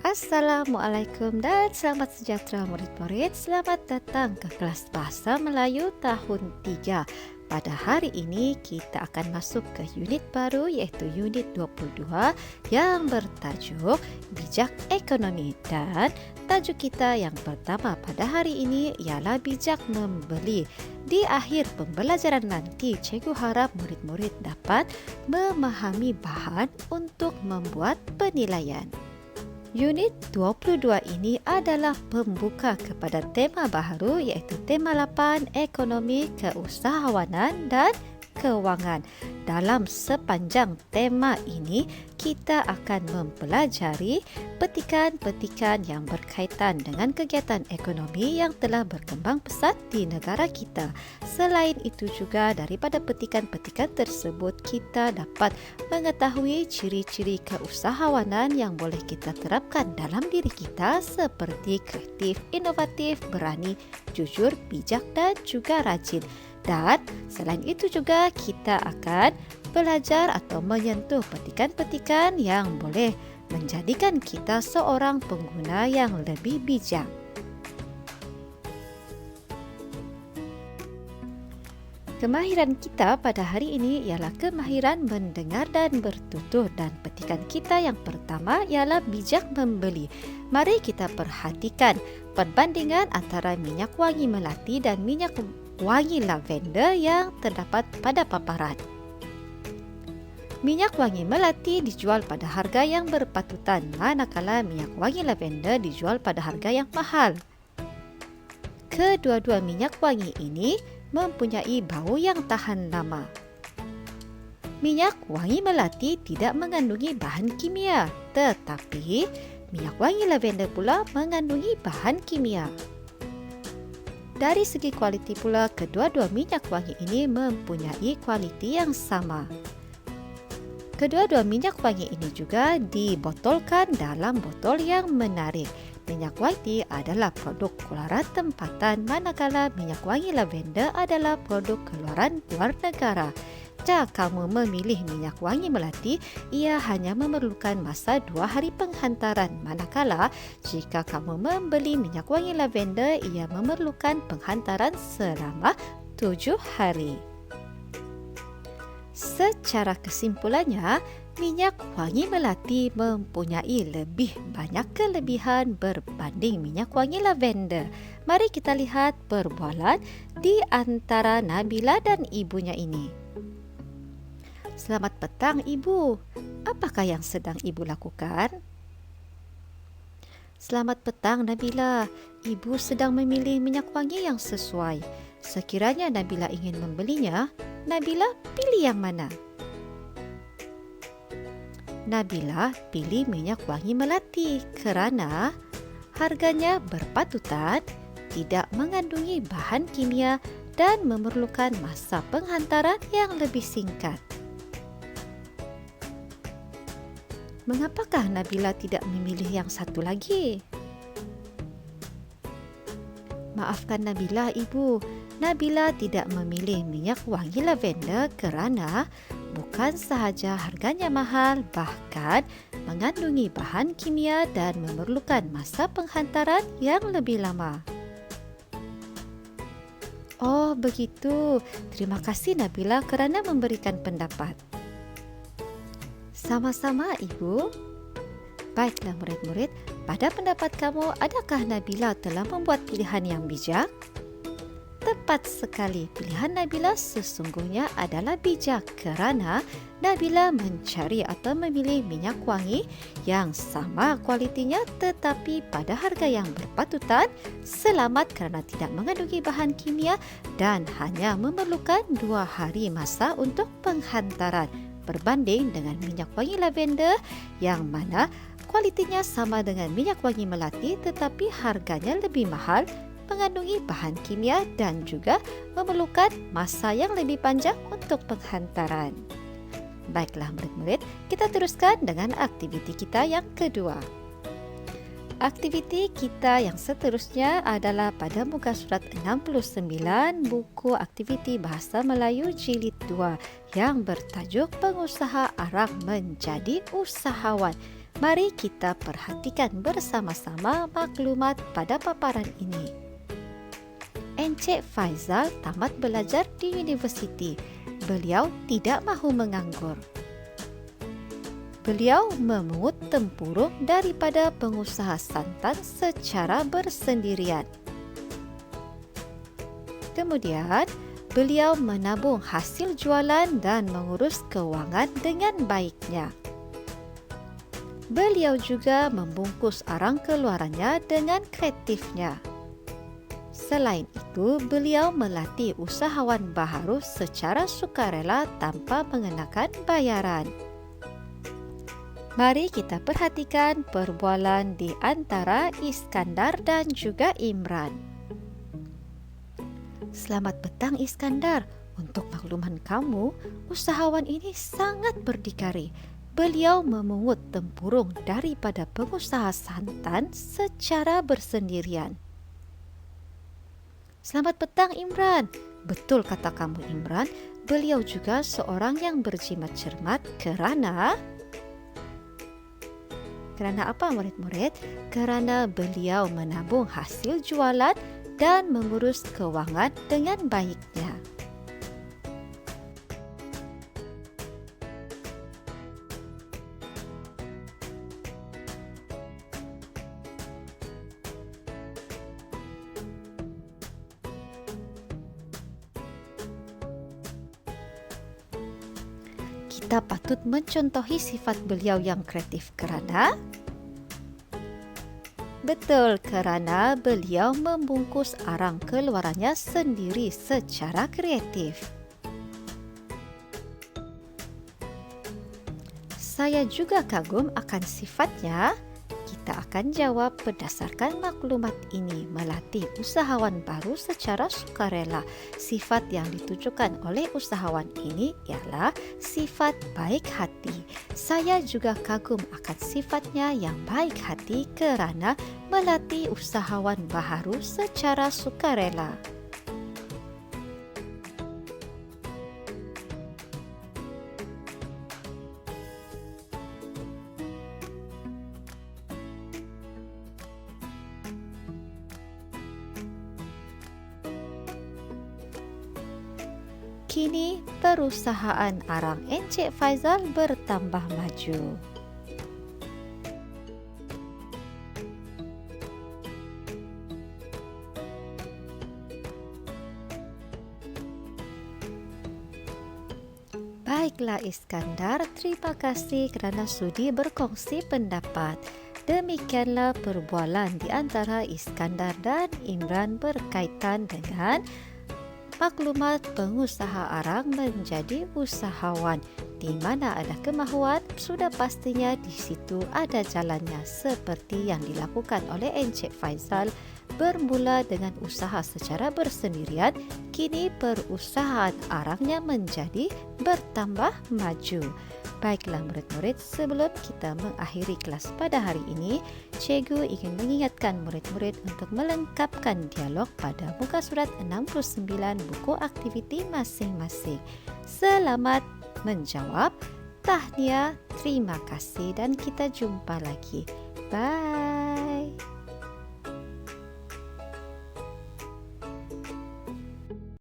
Assalamualaikum dan selamat sejahtera murid-murid. Selamat datang ke kelas Bahasa Melayu tahun 3. Pada hari ini kita akan masuk ke unit baru iaitu unit 22 yang bertajuk Bijak Ekonomi, dan tajuk kita yang pertama pada hari ini ialah bijak membeli. Di akhir pembelajaran nanti, cikgu harap murid-murid dapat memahami bahan untuk membuat penilaian. Unit 22 ini adalah pembuka kepada tema baharu iaitu tema 8 Ekonomi, Keusahawanan dan Kewangan. Dalam sepanjang tema ini, kita akan mempelajari petikan-petikan yang berkaitan dengan kegiatan ekonomi yang telah berkembang pesat di negara kita. Selain itu juga, daripada petikan-petikan tersebut, kita dapat mengetahui ciri-ciri keusahawanan yang boleh kita terapkan dalam diri kita seperti kreatif, inovatif, berani, jujur, bijak dan juga rajin. Dan selain itu juga kita akan belajar atau menyentuh petikan-petikan yang boleh menjadikan kita seorang pengguna yang lebih bijak. Kemahiran kita pada hari ini ialah kemahiran mendengar dan bertutur, dan petikan kita yang pertama ialah bijak membeli. Mari kita perhatikan perbandingan antara minyak wangi melati dan minyak wangi lavender yang terdapat pada paparan. Minyak wangi melati dijual pada harga yang berpatutan, manakala minyak wangi lavender dijual pada harga yang mahal. Kedua-dua minyak wangi ini mempunyai bau yang tahan lama. Minyak wangi melati tidak mengandungi bahan kimia, tetapi minyak wangi lavender pula mengandungi bahan kimia. Dari segi kualiti pula, kedua-dua minyak wangi ini mempunyai kualiti yang sama. Kedua-dua minyak wangi ini juga dibotolkan dalam botol yang menarik. Minyak wangi adalah produk keluaran tempatan, manakala minyak wangi lavender adalah produk keluaran luar negara. Jika kamu memilih minyak wangi melati, ia hanya memerlukan masa 2 hari penghantaran, manakala jika kamu membeli minyak wangi lavender, ia memerlukan penghantaran selama 7 hari. Secara kesimpulannya, minyak wangi melati mempunyai lebih banyak kelebihan berbanding minyak wangi lavender. Mari kita lihat perbualan di antara Nabila dan ibunya ini. Selamat petang, Ibu. Apakah yang sedang Ibu lakukan? Selamat petang, Nabila. Ibu sedang memilih minyak wangi yang sesuai. Sekiranya Nabila ingin membelinya, Nabila pilih yang mana? Nabila pilih minyak wangi melati kerana harganya berpatutan, tidak mengandungi bahan kimia dan memerlukan masa penghantaran yang lebih singkat. Mengapakah Nabila tidak memilih yang satu lagi? Maafkan Nabila, Ibu. Nabila tidak memilih minyak wangi lavender kerana bukan sahaja harganya mahal, bahkan mengandungi bahan kimia dan memerlukan masa penghantaran yang lebih lama. Oh, begitu. Terima kasih Nabila kerana memberikan pendapat. Sama-sama, Ibu. Baiklah murid-murid, pada pendapat kamu, adakah Nabila telah membuat pilihan yang bijak? Tepat sekali, pilihan Nabila sesungguhnya adalah bijak kerana Nabila mencari atau memilih minyak wangi yang sama kualitinya tetapi pada harga yang berpatutan, selamat kerana tidak mengandungi bahan kimia dan hanya memerlukan 2 hari masa untuk penghantaran, berbanding dengan minyak wangi lavender yang mana kualitinya sama dengan minyak wangi melati tetapi harganya lebih mahal, mengandungi bahan kimia dan juga memerlukan masa yang lebih panjang untuk penghantaran. Baiklah murid-murid, kita teruskan dengan aktiviti kita yang kedua. Aktiviti kita yang seterusnya adalah pada muka surat 69 buku aktiviti Bahasa Melayu Jilid 2 yang bertajuk Pengusaha Arang Menjadi Usahawan. Mari kita perhatikan bersama-sama maklumat pada paparan ini. Encik Faizal tamat belajar di universiti. Beliau tidak mahu menganggur. Beliau memungut tempurung daripada pengusaha santan secara bersendirian. Kemudian, beliau menabung hasil jualan dan mengurus kewangan dengan baiknya. Beliau juga membungkus arang keluarannya dengan kreatifnya. Selain itu, beliau melatih usahawan baharu secara sukarela tanpa mengenakan bayaran. Mari kita perhatikan perbualan di antara Iskandar dan juga Imran. Selamat petang Iskandar. Untuk makluman kamu, usahawan ini sangat berdikari. Beliau memungut tempurung daripada pengusaha santan secara bersendirian. Selamat petang Imran. Betul kata kamu Imran, beliau juga seorang yang berjimat cermat kerana apa murid-murid? Kerana beliau menabung hasil jualan dan mengurus kewangan dengan baiknya. Kita patut mencontohi sifat beliau yang kreatif kerana beliau membungkus arang keluarannya sendiri secara kreatif. Saya juga kagum akan sifatnya. Kita akan jawab berdasarkan maklumat ini, melatih usahawan baru secara sukarela. Sifat yang ditujukan oleh usahawan ini ialah sifat baik hati. Saya juga kagum akan sifatnya yang baik hati kerana melatih usahawan baharu secara sukarela. Kini perusahaan arang Encik Faizal bertambah maju. Baiklah Iskandar, terima kasih kerana sudi berkongsi pendapat. Demikianlah perbualan di antara Iskandar dan Imran berkaitan dengan maklumat pengusaha arang menjadi usahawan. Di mana ada kemahuan, sudah pastinya di situ ada jalannya, seperti yang dilakukan oleh Encik Faizal. Bermula dengan usaha secara bersendirian, kini perusahaan arangnya menjadi bertambah maju. Baiklah murid-murid, sebelum kita mengakhiri kelas pada hari ini, cikgu ingin mengingatkan murid-murid untuk melengkapkan dialog pada muka surat 69 buku aktiviti masing-masing. Selamat menjawab, tahniah, terima kasih dan kita jumpa lagi. Bye.